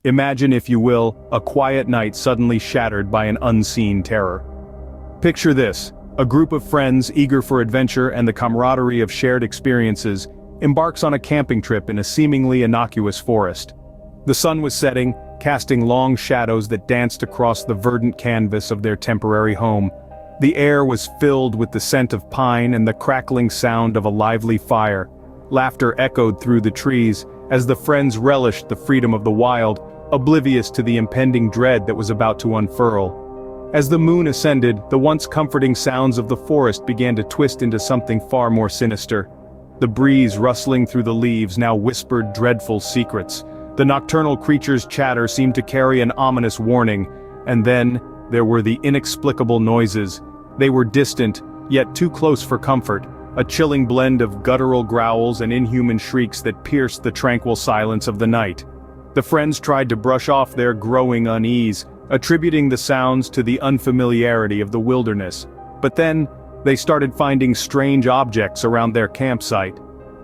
Imagine, if you will, a quiet night suddenly shattered by an unseen terror. Picture this: a group of friends eager for adventure and the camaraderie of shared experiences embarks on a camping trip in a seemingly innocuous forest. The sun was setting, casting long shadows that danced across the verdant canvas of their temporary home. The air was filled with the scent of pine and the crackling sound of a lively fire. Laughter echoed through the trees as the friends relished the freedom of the wild, oblivious to the impending dread that was about to unfurl. As the moon ascended, the once comforting sounds of the forest began to twist into something far more sinister. The breeze rustling through the leaves now whispered dreadful secrets. The nocturnal creature's chatter seemed to carry an ominous warning. And then, there were the inexplicable noises. They were distant, yet too close for comfort, a chilling blend of guttural growls and inhuman shrieks that pierced the tranquil silence of the night. The friends tried to brush off their growing unease, attributing the sounds to the unfamiliarity of the wilderness. But then, they started finding strange objects around their campsite.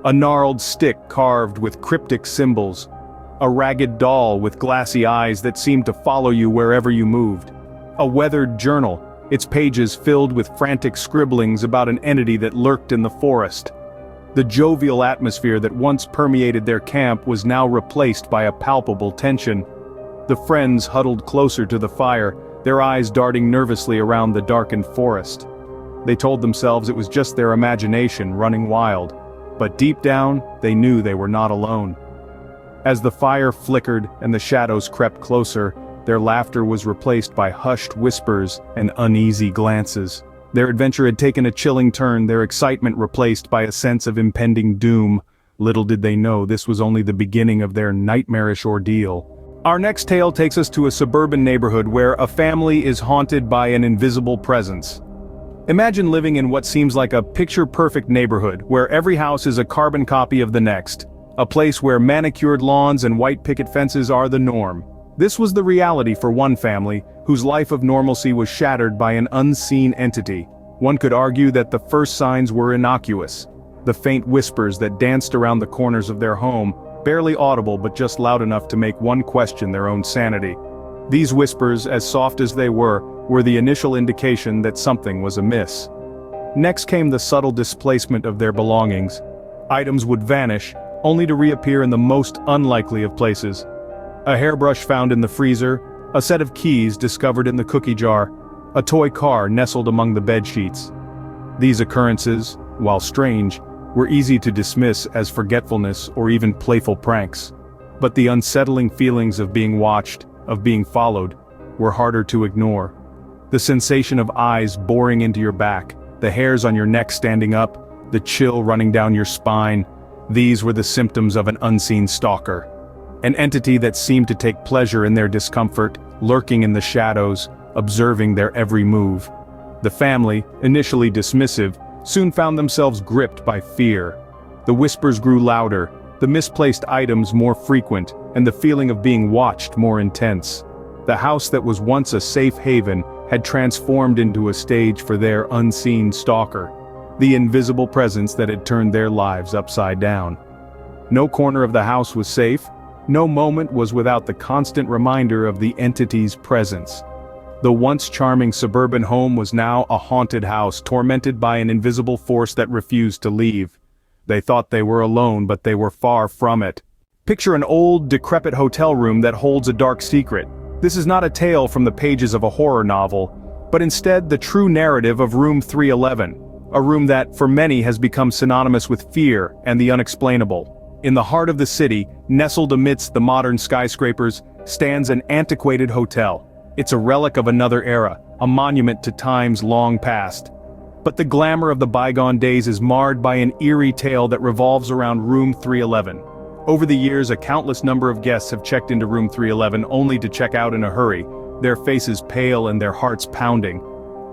A gnarled stick carved with cryptic symbols. A ragged doll with glassy eyes that seemed to follow you wherever you moved. A weathered journal, its pages filled with frantic scribblings about an entity that lurked in the forest. The jovial atmosphere that once permeated their camp was now replaced by a palpable tension. The friends huddled closer to the fire, their eyes darting nervously around the darkened forest. They told themselves it was just their imagination running wild, but deep down, they knew they were not alone. As the fire flickered and the shadows crept closer, their laughter was replaced by hushed whispers and uneasy glances. Their adventure had taken a chilling turn, their excitement replaced by a sense of impending doom. Little did they know this was only the beginning of their nightmarish ordeal. Our next tale takes us to a suburban neighborhood where a family is haunted by an invisible presence. Imagine living in what seems like a picture-perfect neighborhood, where every house is a carbon copy of the next. A place where manicured lawns and white picket fences are the norm. This was the reality for one family, whose life of normalcy was shattered by an unseen entity. One could argue that the first signs were innocuous. The faint whispers that danced around the corners of their home, barely audible but just loud enough to make one question their own sanity. These whispers, as soft as they were the initial indication that something was amiss. Next came the subtle displacement of their belongings. Items would vanish, only to reappear in the most unlikely of places. A hairbrush found in the freezer, a set of keys discovered in the cookie jar, a toy car nestled among the bed sheets. These occurrences, while strange, were easy to dismiss as forgetfulness or even playful pranks. But the unsettling feelings of being watched, of being followed, were harder to ignore. The sensation of eyes boring into your back, the hairs on your neck standing up, the chill running down your spine, these were the symptoms of an unseen stalker. An entity that seemed to take pleasure in their discomfort, lurking in the shadows, observing their every move. The family, initially dismissive, soon found themselves gripped by fear. The whispers grew louder, the misplaced items more frequent, and the feeling of being watched more intense. The house that was once a safe haven had transformed into a stage for their unseen stalker, the invisible presence that had turned their lives upside down. No corner of the house was safe, no moment was without the constant reminder of the entity's presence. The once charming suburban home was now a haunted house, tormented by an invisible force that refused to leave. They thought they were alone, but they were far from it. Picture an old, decrepit hotel room that holds a dark secret. This is not a tale from the pages of a horror novel, but instead the true narrative of Room 311, a room that, for many, has become synonymous with fear and the unexplainable. In the heart of the city, nestled amidst the modern skyscrapers, stands an antiquated hotel. It's a relic of another era, a monument to times long past. But the glamour of the bygone days is marred by an eerie tale that revolves around Room 311. Over the years, a countless number of guests have checked into Room 311 only to check out in a hurry, their faces pale and their hearts pounding.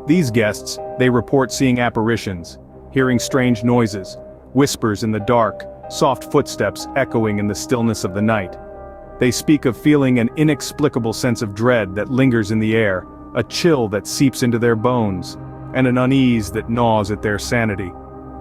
These guests, they report seeing apparitions, hearing strange noises, whispers in the dark, soft footsteps echoing in the stillness of the night. They speak of feeling an inexplicable sense of dread that lingers in the air, a chill that seeps into their bones, and an unease that gnaws at their sanity.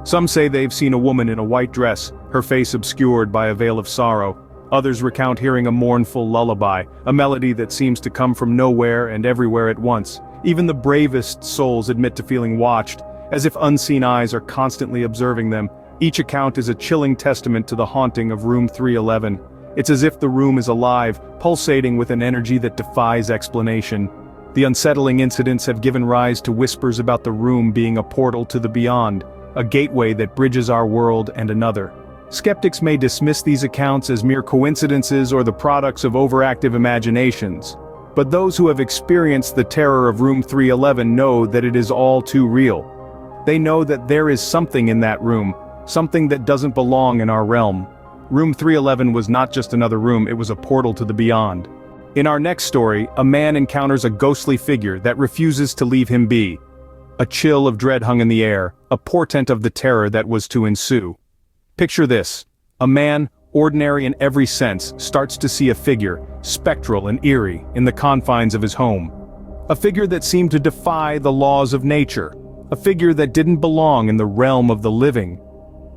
Some say they've seen a woman in a white dress, her face obscured by a veil of sorrow. Others recount hearing a mournful lullaby, a melody that seems to come from nowhere and everywhere at once. Even the bravest souls admit to feeling watched, as if unseen eyes are constantly observing them. Each account is a chilling testament to the haunting of room 311. It's as if the room is alive, pulsating with an energy that defies explanation. The unsettling incidents have given rise to whispers about the room being a portal to the beyond, a gateway that bridges our world and another. Skeptics may dismiss these accounts as mere coincidences or the products of overactive imaginations. But those who have experienced the terror of room 311 know that it is all too real. They know that there is something in that room, something that doesn't belong in our realm. Room 311 was not just another room, it was a portal to the beyond. In our next story, a man encounters a ghostly figure that refuses to leave him be. A chill of dread hung in the air, a portent of the terror that was to ensue. Picture this: a man, ordinary in every sense, starts to see a figure, spectral and eerie, in the confines of his home. A figure that seemed to defy the laws of nature. A figure that didn't belong in the realm of the living.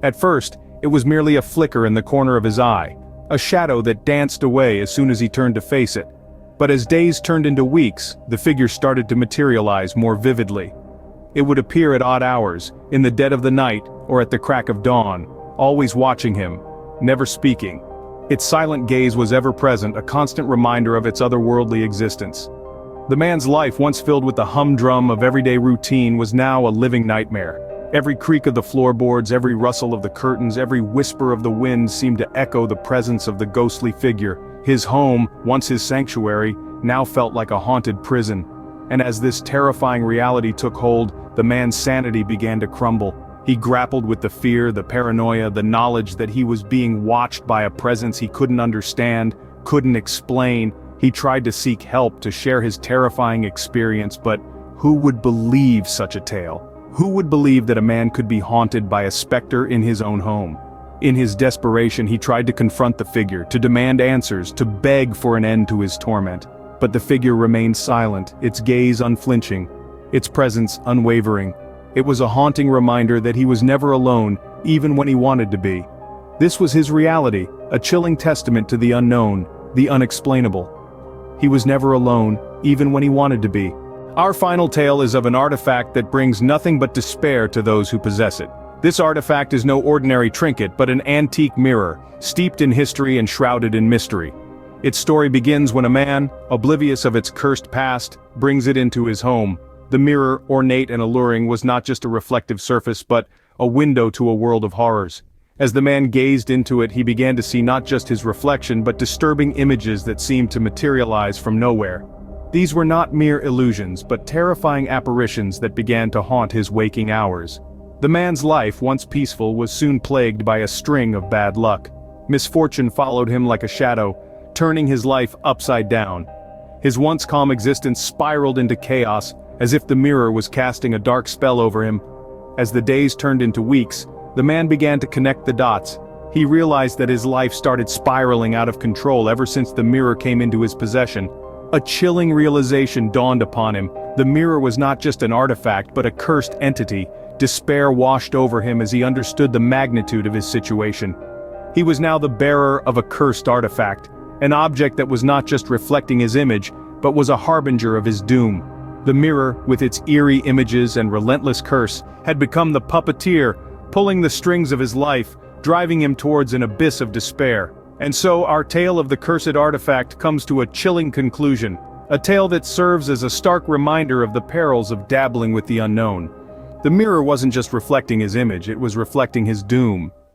At first, it was merely a flicker in the corner of his eye, a shadow that danced away as soon as he turned to face it. But as days turned into weeks, the figure started to materialize more vividly. It would appear at odd hours, in the dead of the night, or at the crack of dawn, always watching him, never speaking. Its silent gaze was ever present, a constant reminder of its otherworldly existence. The man's life, once filled with the humdrum of everyday routine, was now a living nightmare. Every creak of the floorboards, every rustle of the curtains, every whisper of the wind seemed to echo the presence of the ghostly figure. His home, once his sanctuary, now felt like a haunted prison. And as this terrifying reality took hold, the man's sanity began to crumble. He grappled with the fear, the paranoia, the knowledge that he was being watched by a presence he couldn't understand, couldn't explain. He tried to seek help, to share his terrifying experience, but who would believe such a tale? Who would believe that a man could be haunted by a specter in his own home? In his desperation, he tried to confront the figure, to demand answers, to beg for an end to his torment. But the figure remained silent, its gaze unflinching, its presence unwavering. It was a haunting reminder that he was never alone, even when he wanted to be. This was his reality, a chilling testament to the unknown, the unexplainable. He was never alone, even when he wanted to be. Our final tale is of an artifact that brings nothing but despair to those who possess it. This artifact is no ordinary trinket, but an antique mirror, steeped in history and shrouded in mystery. Its story begins when a man, oblivious of its cursed past, brings it into his home. The mirror, ornate and alluring, was not just a reflective surface but a window to a world of horrors. As the man gazed into it, he began to see not just his reflection but disturbing images that seemed to materialize from nowhere. These were not mere illusions, but terrifying apparitions that began to haunt his waking hours. The man's life, once peaceful, was soon plagued by a string of bad luck. Misfortune followed him like a shadow, turning his life upside down. His once calm existence spiraled into chaos, as if the mirror was casting a dark spell over him. As the days turned into weeks, the man began to connect the dots. He realized that his life started spiraling out of control ever since the mirror came into his possession. A chilling realization dawned upon him. The mirror was not just an artifact, but a cursed entity. Despair washed over him as he understood the magnitude of his situation. He was now the bearer of a cursed artifact, an object that was not just reflecting his image, but was a harbinger of his doom. The mirror, with its eerie images and relentless curse, had become the puppeteer, pulling the strings of his life, driving him towards an abyss of despair. And so our tale of the cursed artifact comes to a chilling conclusion, a tale that serves as a stark reminder of the perils of dabbling with the unknown. The mirror wasn't just reflecting his image, it was reflecting his doom.